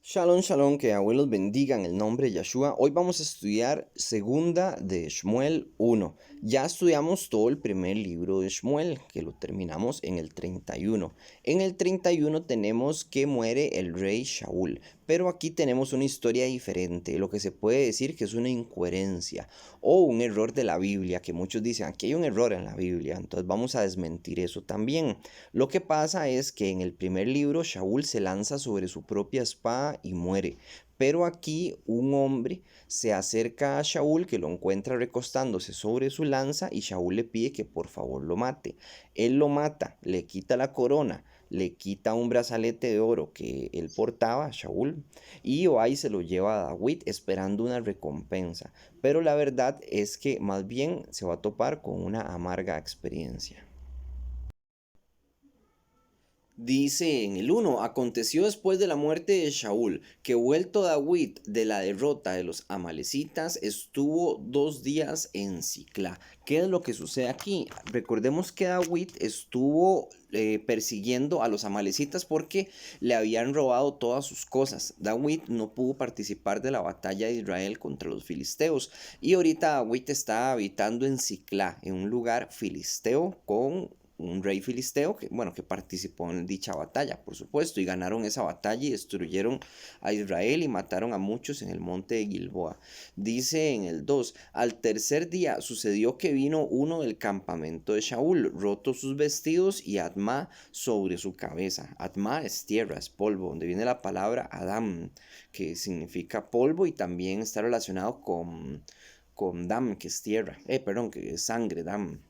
Shalom, shalom, que abuelos bendigan el nombre de Yahshua. Hoy vamos a estudiar segunda de Shmuel 1. Ya estudiamos todo el primer libro de Shmuel, que lo terminamos en el 31. En el 31 tenemos que muere el rey Shaul, pero aquí tenemos una historia diferente, lo que se puede decir que es una incoherencia o un error de la Biblia, que muchos dicen, aquí hay un error en la Biblia, entonces vamos a desmentir eso también. Lo que pasa es que en el primer libro Shaul se lanza sobre su propia espada y muere. Pero aquí un hombre se acerca a Shaul, que lo encuentra recostándose sobre su lanza, y Shaul le pide que por favor lo mate. Él lo mata, le quita la corona, le quita un brazalete de oro que él portaba, Shaul, y Joai se lo lleva a David esperando una recompensa. Pero la verdad es que más bien se va a topar con una amarga experiencia. Dice en el 1, aconteció después de la muerte de Shaul, que vuelto David de la derrota de los amalecitas, estuvo 2 días en Siclá. ¿Qué es lo que sucede aquí? Recordemos que David estuvo persiguiendo a los amalecitas porque le habían robado todas sus cosas. David no pudo participar de la batalla de Israel contra los filisteos y ahorita David está habitando en Siclá, en un lugar filisteo con un rey filisteo que participó en dicha batalla, por supuesto, y ganaron esa batalla y destruyeron a Israel y mataron a muchos en el monte de Gilboa. Dice en el 2, al tercer día sucedió que vino uno del campamento de Shaul, roto sus vestidos y Adma sobre su cabeza. Adma es tierra, es polvo, donde viene la palabra Adam, que significa polvo y también está relacionado con Dam, que es tierra, perdón, que es sangre, Dam.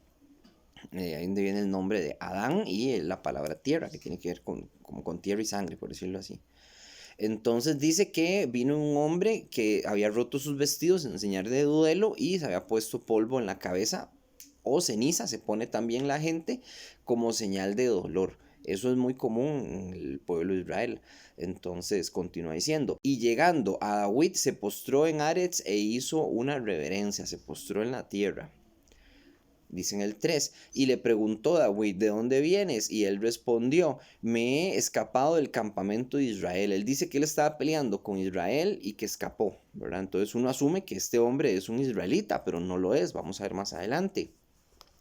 Ahí donde viene el nombre de Adán y la palabra tierra, que tiene que ver como con tierra y sangre, por decirlo así. Entonces dice que vino un hombre que había roto sus vestidos en señal de duelo y se había puesto polvo en la cabeza o ceniza, se pone también la gente como señal de dolor. Eso es muy común en el pueblo de Israel. Entonces continúa diciendo, y llegando a David se postró en Aretz e hizo una reverencia, se postró en la tierra. Dice en el 3, y le preguntó David, ¿de dónde vienes? Y él respondió, me he escapado del campamento de Israel. Él dice que él estaba peleando con Israel y que escapó, ¿verdad? Entonces uno asume que este hombre es un israelita, pero no lo es, vamos a ver más adelante.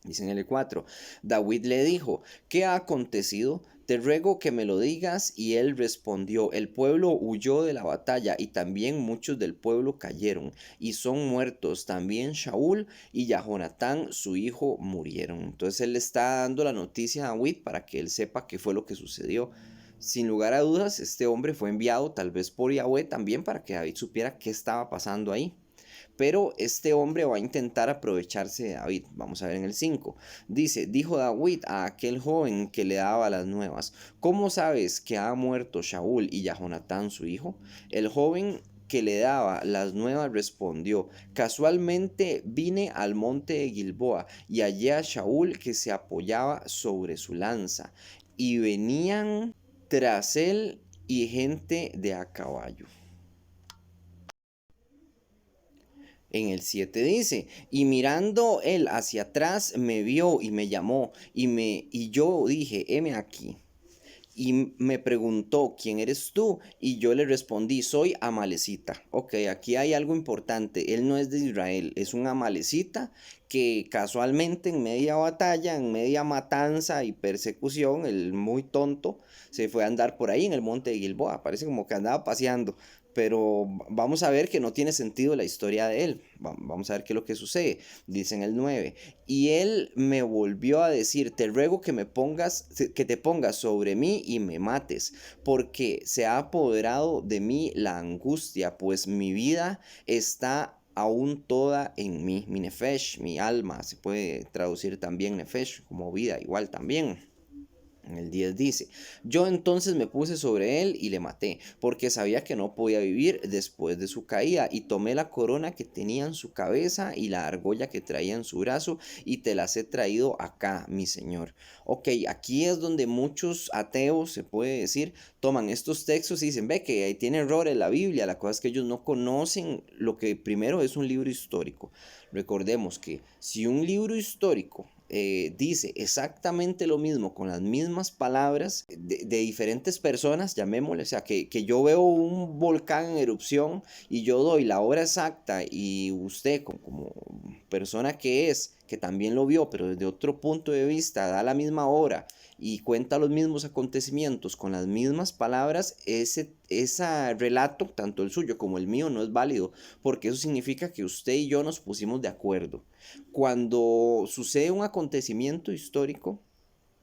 Dice en el 4, David le dijo, ¿qué ha acontecido? Te ruego que me lo digas. Y él respondió, el pueblo huyó de la batalla y también muchos del pueblo cayeron y son muertos. También Shaul y Jahonatán, su hijo, murieron. Entonces él le está dando la noticia a David para que él sepa qué fue lo que sucedió. Sin lugar a dudas, este hombre fue enviado tal vez por Yahweh también para que David supiera qué estaba pasando ahí. Pero este hombre va a intentar aprovecharse de David. Vamos a ver en el 5. Dice, dijo David a aquel joven que le daba las nuevas, ¿cómo sabes que ha muerto Shaul y Jahonatán su hijo? El joven que le daba las nuevas respondió, casualmente vine al monte de Gilboa y hallé a Shaul que se apoyaba sobre su lanza y venían tras él y gente de a caballo. En el 7 dice, y mirando él hacia atrás me vio y me llamó y yo dije, heme aquí. Y me preguntó, ¿quién eres tú? Y yo le respondí, soy amalecita. Ok, aquí hay algo importante. Él no es de Israel, es un amalecita que casualmente en media batalla, en media matanza y persecución, el muy tonto se fue a andar por ahí en el monte de Gilboa. Parece como que andaba paseando. Pero vamos a ver que no tiene sentido la historia de él. Vamos a ver qué es lo que sucede. Dice en el 9. Y él me volvió a decir, te ruego que te pongas sobre mí y me mates, porque se ha apoderado de mí la angustia, pues mi vida está aún toda en mí. Mi nefesh, mi alma, se puede traducir también nefesh como vida, igual también. En el 10 dice, yo entonces me puse sobre él y le maté, porque sabía que no podía vivir después de su caída, y tomé la corona que tenía en su cabeza y la argolla que traía en su brazo, y te las he traído acá, mi señor. Ok, aquí es donde muchos ateos, se puede decir, toman estos textos y dicen, ve que ahí tiene errores la Biblia, la cosa es que ellos no conocen lo que primero es un libro histórico. Recordemos que si un libro histórico dice exactamente lo mismo con las mismas palabras de diferentes personas, llamémosle, o sea, que yo veo un volcán en erupción y yo doy la hora exacta y usted como persona que también lo vio, pero desde otro punto de vista, da la misma hora y cuenta los mismos acontecimientos con las mismas palabras, ese relato, tanto el suyo como el mío, no es válido, porque eso significa que usted y yo nos pusimos de acuerdo. Cuando sucede un acontecimiento histórico,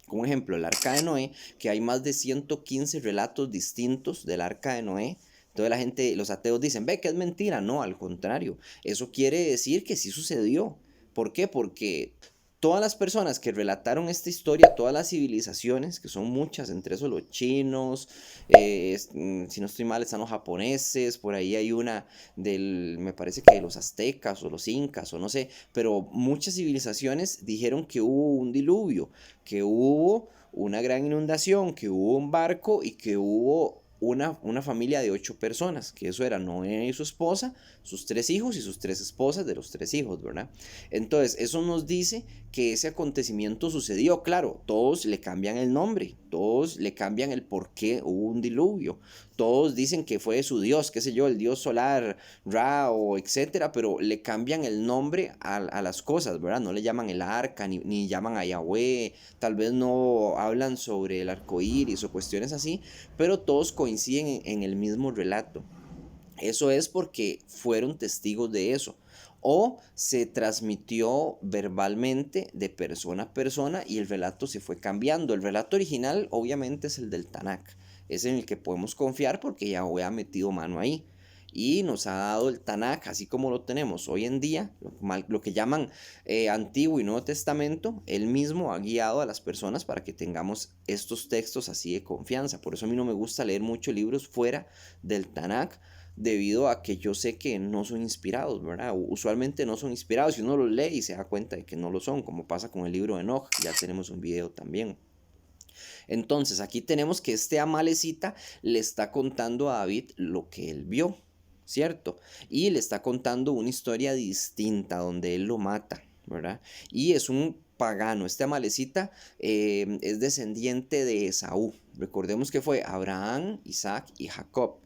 como ejemplo el Arca de Noé, que hay más de 115 relatos distintos del Arca de Noé, entonces la gente, los ateos dicen, ve que es mentira. No, al contrario, eso quiere decir que sí sucedió. ¿Por qué? Porque todas las personas que relataron esta historia, todas las civilizaciones, que son muchas, entre esos los chinos, si no estoy mal están los japoneses, por ahí hay una me parece que de los aztecas o los incas o no sé, pero muchas civilizaciones dijeron que hubo un diluvio, que hubo una gran inundación, que hubo un barco y que hubo una familia de 8 personas, que eso era Noé y su esposa, sus 3 hijos y sus 3 esposas de los 3 hijos, ¿verdad? Entonces, eso nos dice que ese acontecimiento sucedió. Claro, todos le cambian el nombre, todos le cambian el por qué hubo un diluvio, todos dicen que fue su dios, qué sé yo, el dios solar, Ra o etcétera, pero le cambian el nombre a las cosas, ¿verdad? No le llaman el arca, ni llaman a Yahweh, tal vez no hablan sobre el arco iris o cuestiones así, pero todos coinciden en el mismo relato. Eso es porque fueron testigos de eso. O se transmitió verbalmente de persona a persona y el relato se fue cambiando. El relato original obviamente es el del Tanakh. Es en el que podemos confiar porque Yahweh ha metido mano ahí. Y nos ha dado el Tanakh, así como lo tenemos hoy en día, lo que llaman Antiguo y Nuevo Testamento. Él mismo ha guiado a las personas para que tengamos estos textos así de confianza. Por eso a mí no me gusta leer muchos libros fuera del Tanakh, debido a que yo sé que no son inspirados, ¿verdad? Usualmente no son inspirados y uno los lee y se da cuenta de que no lo son, como pasa con el libro de Enoch, ya tenemos un video también. Entonces, aquí tenemos que este Amalecita le está contando a David lo que él vio, ¿cierto? Y le está contando una historia distinta donde él lo mata, ¿verdad? Y es un pagano. Este Amalecita es descendiente de Esaú. Recordemos que fue Abraham, Isaac y Jacob.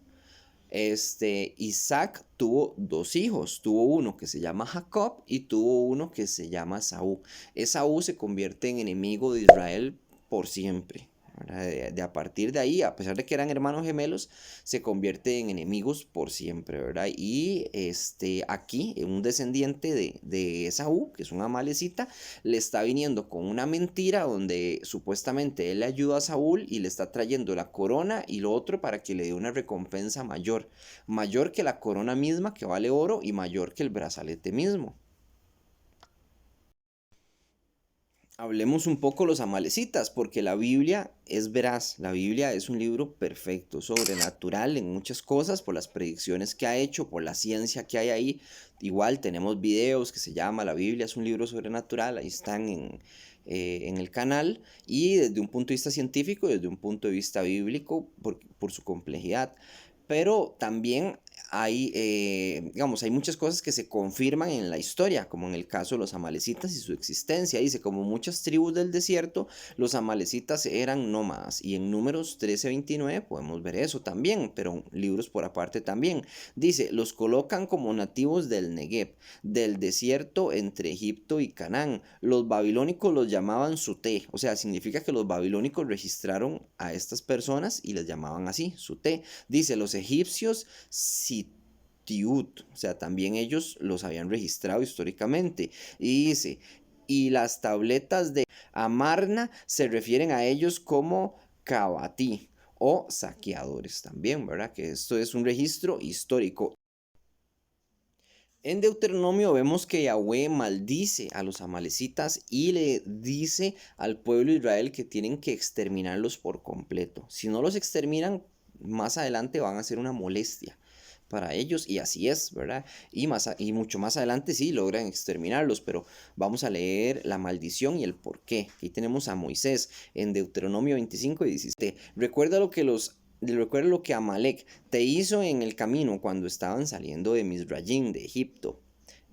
Isaac tuvo 2 hijos, tuvo uno que se llama Jacob y tuvo uno que se llama Esaú. Esaú se convierte en enemigo de Israel por siempre. De a partir de ahí, a pesar de que eran hermanos gemelos, se convierte en enemigos por siempre, ¿verdad? Y aquí, un descendiente de Esaú, que es una amalecita, le está viniendo con una mentira donde supuestamente él le ayuda a Saúl y le está trayendo la corona y lo otro para que le dé una recompensa mayor, mayor que la corona misma que vale oro y mayor que el brazalete mismo. Hablemos un poco los amalecitas, porque la Biblia es veraz, la Biblia es un libro perfecto, sobrenatural en muchas cosas, por las predicciones que ha hecho, por la ciencia que hay ahí. Igual tenemos videos que se llama La Biblia es un libro sobrenatural, ahí están en el canal, y desde un punto de vista científico, desde un punto de vista bíblico, por su complejidad. Pero también digamos, hay muchas cosas que se confirman en la historia, como en el caso de los amalecitas y su existencia. Dice, como muchas tribus del desierto, los amalecitas eran nómadas. Y en Números 13:29 podemos ver eso también, pero libros por aparte también. Dice, los colocan como nativos del Negev, del desierto entre Egipto y Canaán. Los babilónicos los llamaban Suté, o sea, significa que los babilónicos registraron a estas personas y les llamaban así, Suté. Dice, los egipcios Sitiut, o sea, también ellos los habían registrado históricamente. Y dice, y las tabletas de Amarna se refieren a ellos como Cabatí o saqueadores también, ¿verdad? Que esto es un registro histórico. En Deuteronomio vemos que Yahweh maldice a los amalecitas y le dice al pueblo de Israel que tienen que exterminarlos por completo. Si no los exterminan, más adelante van a ser una molestia para ellos y así es, ¿verdad? Y mucho más adelante sí logran exterminarlos, pero vamos a leer la maldición y el por qué. Aquí tenemos a Moisés en Deuteronomio 25:17. Recuerda lo que Amalek te hizo en el camino cuando estaban saliendo de Misrayim, de Egipto.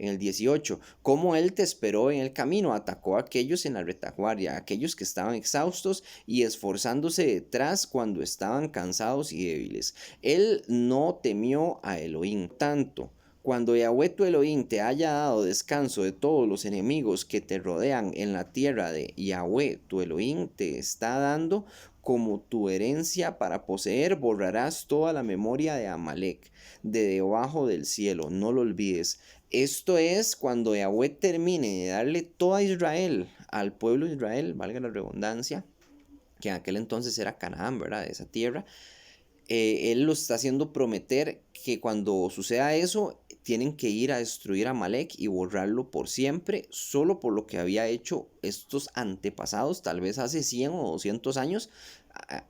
En el 18, cómo él te esperó en el camino, atacó a aquellos en la retaguardia, a aquellos que estaban exhaustos y esforzándose detrás cuando estaban cansados y débiles. Él no temió a Elohim tanto. Cuando Yahweh tu Elohim te haya dado descanso de todos los enemigos que te rodean en la tierra de Yahweh tu Elohim te está dando como tu herencia para poseer, borrarás toda la memoria de Amalek de debajo del cielo, no lo olvides. Esto es cuando Yahweh termine de darle toda Israel al pueblo de Israel, valga la redundancia, que en aquel entonces era Canaán, ¿verdad? Esa tierra. Él lo está haciendo prometer que cuando suceda eso, tienen que ir a destruir a Amalek y borrarlo por siempre, solo por lo que había hecho estos antepasados, tal vez hace 100 o 200 años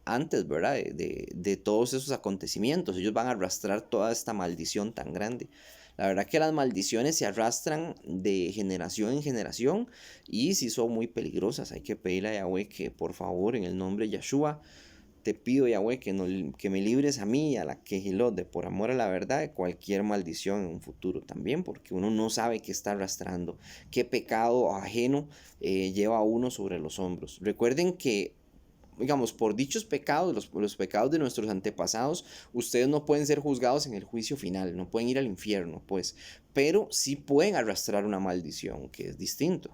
antes, ¿verdad? De todos esos acontecimientos. Ellos van a arrastrar toda esta maldición tan grande. La verdad que las maldiciones se arrastran de generación en generación y sí son muy peligrosas. Hay que pedirle a Yahweh que por favor en el nombre de Yahshua te pido, Yahweh, que me libres a mí y a la Quejilot de por amor a la verdad de cualquier maldición en un futuro también, porque uno no sabe qué está arrastrando, qué pecado ajeno lleva a uno sobre los hombros. Recuerden que, digamos, por dichos pecados, los pecados de nuestros antepasados, ustedes no pueden ser juzgados en el juicio final, no pueden ir al infierno, pues, pero sí pueden arrastrar una maldición, que es distinto.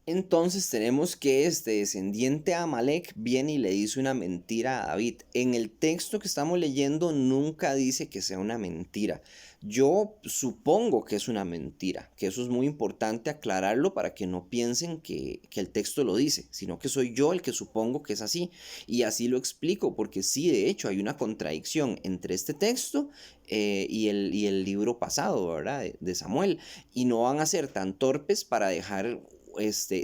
Entonces tenemos que este descendiente de Amalek viene y le dice una mentira a David. En el texto que estamos leyendo nunca dice que sea una mentira. Yo supongo que es una mentira, que eso es muy importante aclararlo para que no piensen que el texto lo dice, sino que soy yo el que supongo que es así. Y así lo explico, porque sí, de hecho, hay una contradicción entre este texto y el libro pasado, ¿verdad? De Samuel. Y no van a ser tan torpes para dejar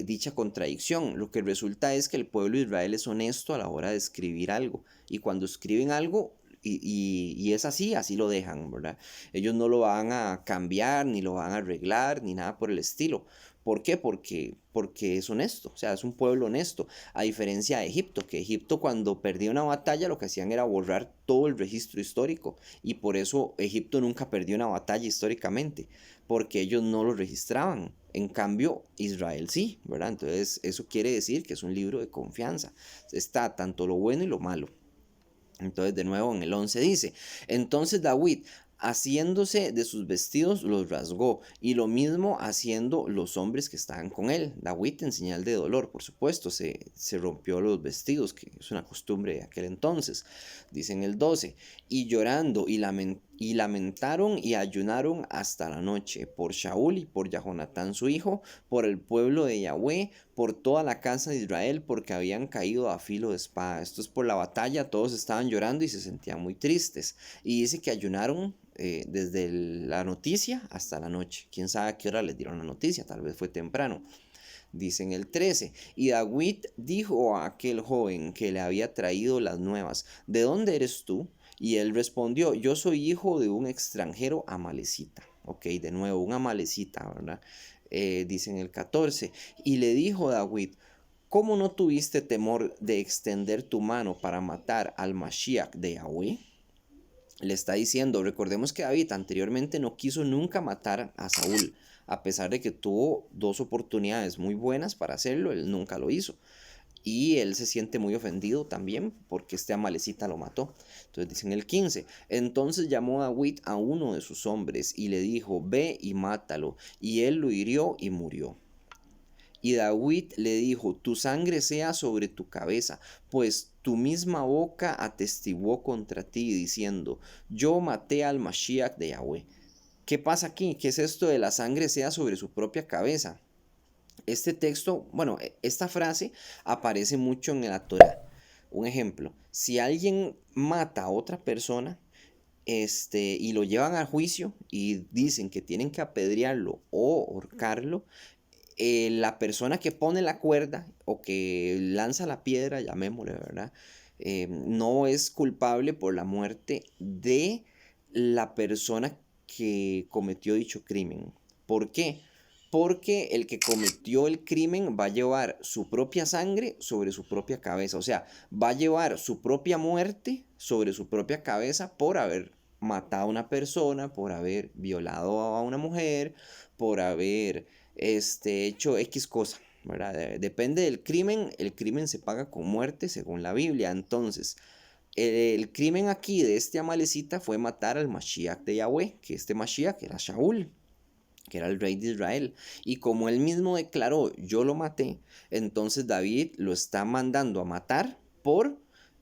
dicha contradicción. Lo que resulta es que el pueblo de Israel es honesto a la hora de escribir algo. Y cuando escriben algo, y es así, así lo dejan, ¿verdad? Ellos no lo van a cambiar, ni lo van a arreglar, ni nada por el estilo. ¿Por qué? Porque es honesto, o sea, es un pueblo honesto, a diferencia de Egipto, que Egipto cuando perdía una batalla lo que hacían era borrar todo el registro histórico, y por eso Egipto nunca perdió una batalla históricamente, porque ellos no lo registraban. En cambio, Israel sí, ¿verdad? Entonces, eso quiere decir que es un libro de confianza. Está tanto lo bueno y lo malo. Entonces, de nuevo, en el 11 dice, entonces David, haciéndose de sus vestidos, los rasgó, y lo mismo haciendo los hombres que estaban con él. David, en señal de dolor, por supuesto, se rompió los vestidos, que es una costumbre de aquel entonces. Dice en el 12, y llorando y lamentaron y ayunaron hasta la noche por Shaul y por Jehonatán su hijo, por el pueblo de Yahweh, por toda la casa de Israel, porque habían caído a filo de espada. Esto es por la batalla, todos estaban llorando y se sentían muy tristes. Y dice que ayunaron desde la noticia hasta la noche. Quién sabe a qué hora les dieron la noticia, tal vez fue temprano. Dice en el 13, y David dijo a aquel joven que le había traído las nuevas, ¿de dónde eres tú? Y él respondió, yo soy hijo de un extranjero amalecita. Ok, de nuevo, un amalecita, ¿verdad? Dice en el 14, y le dijo David, ¿cómo no tuviste temor de extender tu mano para matar al Mashiach de Yahweh? Le está diciendo, recordemos que David anteriormente no quiso nunca matar a Saúl, a pesar de que tuvo dos oportunidades muy buenas para hacerlo, él nunca lo hizo. Y él se siente muy ofendido también porque este amalecita lo mató. Entonces dice en el 15, entonces llamó David a uno de sus hombres y le dijo, ve y mátalo. Y él lo hirió y murió. Y David le dijo, tu sangre sea sobre tu cabeza, pues tu misma boca atestiguó contra ti, diciendo, yo maté al Mashiach de Yahweh. ¿Qué pasa aquí? ¿Qué es esto de la sangre sea sobre su propia cabeza? Este texto, bueno, esta frase aparece mucho en la Torah. Un ejemplo, si alguien mata a otra persona, y lo llevan a juicio y dicen que tienen que apedrearlo o ahorcarlo, la persona que pone la cuerda o que lanza la piedra, llamémosle, ¿verdad? No es culpable por la muerte de la persona que cometió dicho crimen. ¿Por qué? Porque el que cometió el crimen va a llevar su propia sangre sobre su propia cabeza. O sea, va a llevar su propia muerte sobre su propia cabeza por haber matado a una persona, por haber violado a una mujer, por haber hecho X cosa, ¿verdad? Depende del crimen, el crimen se paga con muerte según la Biblia. Entonces, el crimen aquí de este amalecita fue matar al Mashiach de Yahweh, que este Mashiach era Shaul, que era el rey de Israel. Y como él mismo declaró, yo lo maté, entonces David lo está mandando a matar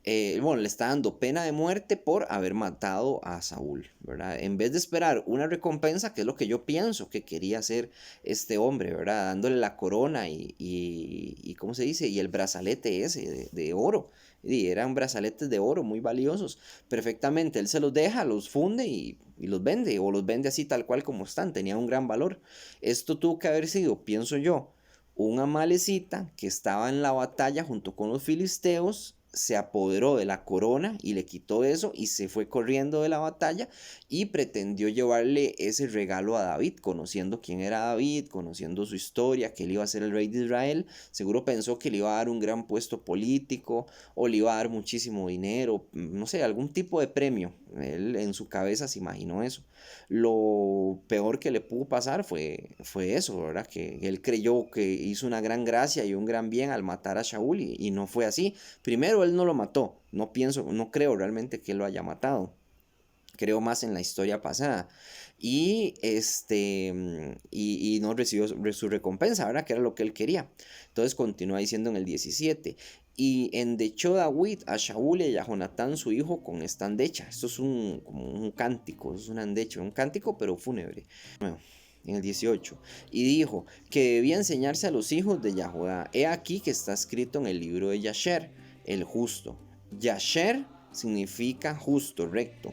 le está dando pena de muerte por haber matado a Saúl, ¿verdad? En vez de esperar una recompensa, que es lo que yo pienso que quería hacer este hombre, ¿verdad? Dándole la corona y ¿cómo se dice? Y el brazalete ese de oro. Y eran brazaletes de oro muy valiosos. Perfectamente, él se los deja, los funde y los vende, o los vende así tal cual como están, tenían un gran valor. Esto tuvo que haber sido, pienso yo, un amalecita que estaba en la batalla junto con los filisteos, se apoderó de la corona y le quitó eso y se fue corriendo de la batalla y pretendió llevarle ese regalo a David, conociendo quién era David, conociendo su historia, que él iba a ser el rey de Israel. Seguro pensó que le iba a dar un gran puesto político o le iba a dar muchísimo dinero, no sé, algún tipo de premio. Él en su cabeza se imaginó eso. Lo peor que le pudo pasar fue eso, ¿verdad? Que él creyó que hizo una gran gracia y un gran bien al matar a Shaul y no fue así. Primero, él no lo mató. No creo realmente que él lo haya matado. Creo más en la historia pasada. Y no recibió su recompensa, ¿verdad? Que era lo que él quería. Entonces continúa diciendo en el 17. Y endechó David a Shaul y a Jonatán su hijo con esta endecha. Esto es como un cántico, es una endecha, un cántico pero fúnebre. Bueno, en el 18. Y dijo que debía enseñarse a los hijos de Yahudá. He aquí que está escrito en el libro de Yasher, el justo. Yasher significa justo, recto.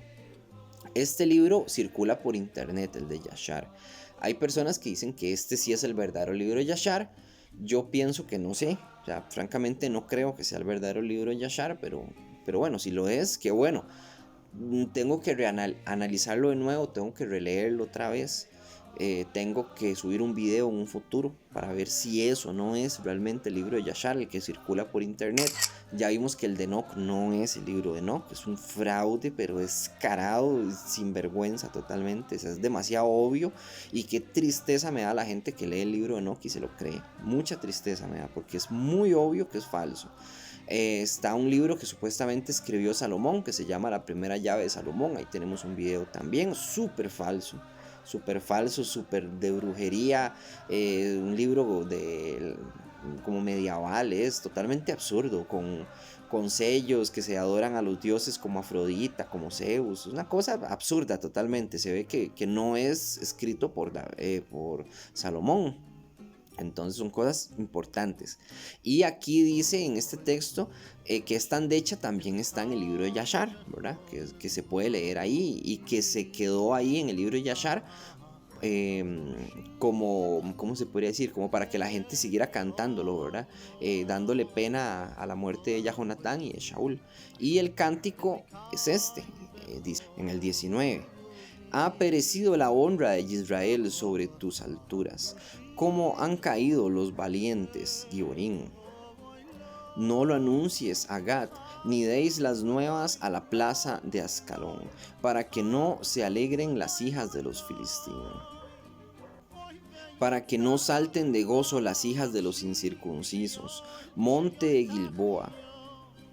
Este libro circula por internet, el de Yashar. Hay personas que dicen que este sí es el verdadero libro de Yashar. Yo pienso que no sé. O sea, francamente no creo que sea el verdadero libro de Yashar, pero bueno, si lo es, qué bueno. Tengo que analizarlo de nuevo, tengo que releerlo otra vez. Tengo que subir un video en un futuro para ver si eso no es realmente el libro de Yashar, el que circula por internet. Ya vimos que el de Enoch no es el libro de Enoch, es un fraude, pero descarado, sinvergüenza totalmente. O sea, es demasiado obvio. Y qué tristeza me da la gente que lee el libro de Enoch y se lo cree. Mucha tristeza me da, porque es muy obvio que es falso. Está un libro que supuestamente escribió Salomón, que se llama La primera llave de Salomón. Ahí tenemos un video también, súper falso, súper de brujería. Un libro como medieval, es totalmente absurdo, con sellos que se adoran a los dioses como Afrodita, como Zeus. Es una cosa absurda totalmente. Se ve que no es escrito por Salomón. Entonces son cosas importantes. Y aquí dice en este texto que esta endecha también está en el libro de Yashar, ¿verdad? Que se puede leer ahí y que se quedó ahí en el libro de Yashar ¿cómo se podría decir? Como para que la gente siguiera cantándolo, ¿verdad? Dándole pena a la muerte de Jahonatán y de Shaul. Y el cántico es dice en el 19. Ha perecido la honra de Israel sobre tus alturas, como han caído los valientes, Giborín. No lo anuncies a Gad, ni deis las nuevas a la plaza de Ascalón, para que no se alegren las hijas de los filisteos, para que no salten de gozo las hijas de los incircuncisos, monte de Gilboa.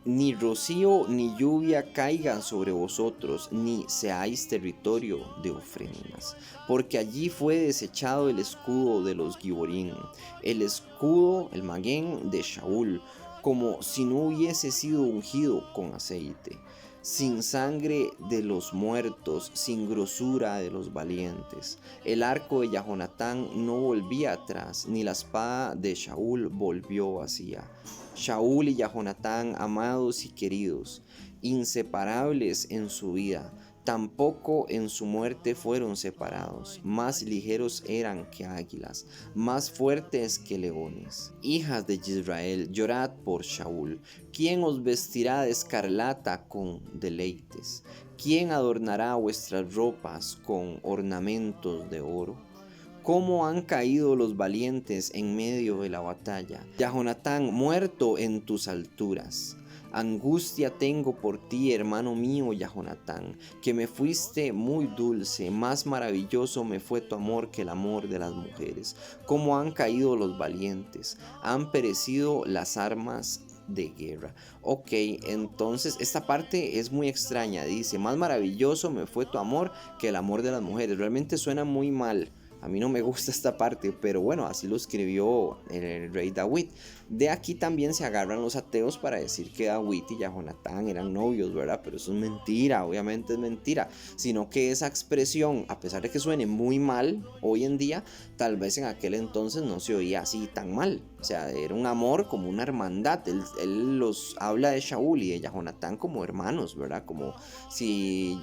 Ni rocío ni lluvia caigan sobre vosotros, ni seáis territorio de ofrendas, porque allí fue desechado el escudo de los Giborín, el escudo, el maguén de Shaul, como si no hubiese sido ungido con aceite, sin sangre de los muertos, sin grosura de los valientes. El arco de Jahonatán no volvía atrás, ni la espada de Shaul volvió vacía. Shaul y Jahonatán, amados y queridos, inseparables en su vida, tampoco en su muerte fueron separados. Más ligeros eran que águilas, más fuertes que leones. Hijas de Israel, llorad por Shaul. ¿Quién os vestirá de escarlata con deleites? ¿Quién adornará vuestras ropas con ornamentos de oro? ¿Cómo han caído los valientes en medio de la batalla? Jahonatán muerto en tus alturas. Angustia tengo por ti, hermano mío, Yahonatán, que me fuiste muy dulce, más maravilloso me fue tu amor que el amor de las mujeres. Cómo han caído los valientes, han perecido las armas de guerra. Ok, entonces esta parte es muy extraña. Dice, más maravilloso me fue tu amor que el amor de las mujeres. Realmente suena muy mal. A mí no me gusta esta parte, pero bueno, así lo escribió el rey David. De aquí también se agarran los ateos para decir que David y Jehonatán eran novios, ¿verdad? Pero eso es mentira, obviamente es mentira. Sino que esa expresión, a pesar de que suene muy mal hoy en día, tal vez en aquel entonces no se oía así tan mal. O sea, era un amor como una hermandad. Él los habla de Shaul y de Jehonatán como hermanos, ¿verdad? Como si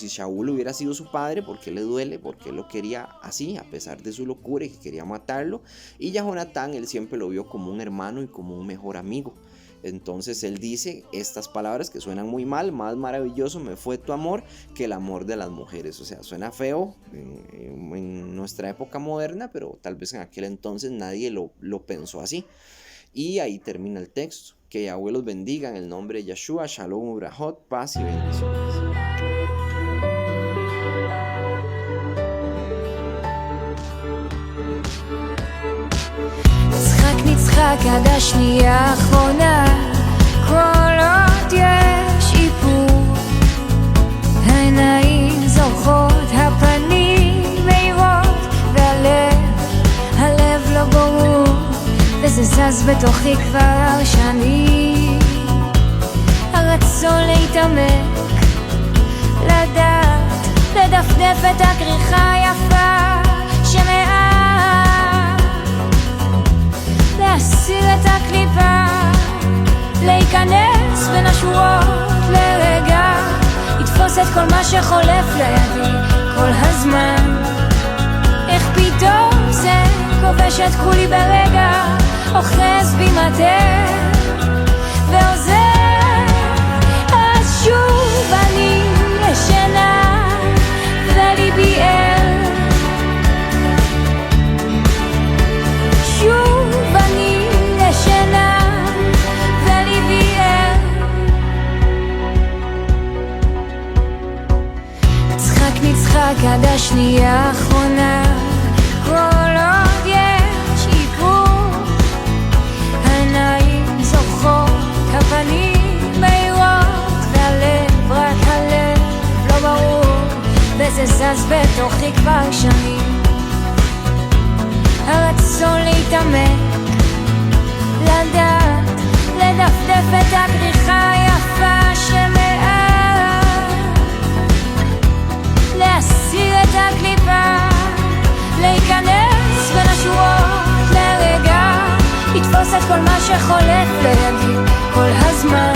Shaul hubiera sido su padre, porque le duele, porque él lo quería así, a pesar de su locura y que quería matarlo. Y Jehonatán, él siempre lo vio como un hermano y como un mejor amigo. Entonces él dice estas palabras que suenan muy mal: más maravilloso me fue tu amor que el amor de las mujeres. O sea, suena feo en nuestra época moderna, pero tal vez en aquel entonces nadie lo pensó así. Y ahí termina el texto. Que Yahweh los bendiga en el nombre de Yeshua. Shalom ubrahot, paz y bendiciones. נצחק עד השנייה האחרונה, כל עוד יש איפור, העיניים זורחות, הפנים מהירות, והלב לא ברור, וזה זז בתוכי כבר שנים. הרצון להתעמק, לדעת, לדפדף את הכריכה היפה שמעט, להסיר את הקליפה, להיכנס בין השורות לרגע, לתפוס את כל מה שחולף לידי כל הזמן. איך פתאום זה כובש את כולי ברגע, אוחז בי מטה ועוזר. אז שוב אני ישנה וליבי ער, שוב אני ישנה וליבי ער. נצחק עד השנייה האחרונה, כל עוד יש איפור, העיניים זורחות, הפנים מהירות, והלב, רק הלב לא ברור, וזה זז בתוכי כבר שנים. הרצון להתעמק, לדעת, לדפדף את הכריכה היפה שמעט, להסיר את הקליפה, להיכנס בין השורות לרגע, לתפוס את כל מה שחולף לידי כל הזמן.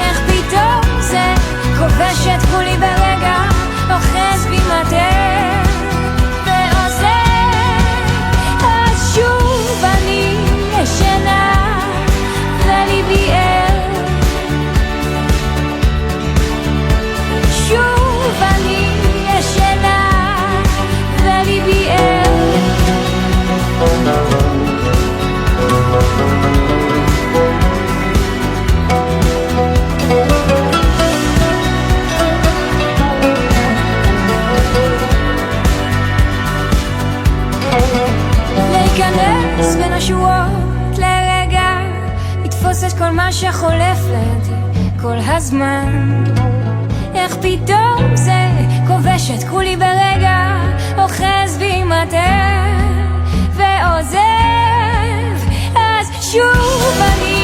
איך פתאום זה כובש את כולי ברגע, אוחז בי מטה ועוזר. אז שוב אני ישנה וליבי ער, שוב אני ישנה וליבי ער. להיכנס בין השורות לרגע, לתפוס את כל מה שחולף לידי כל הזמן. איך פתאום זה כובש את כולי ברגע, אוחז בי מטה ועוזב. אז שוב אני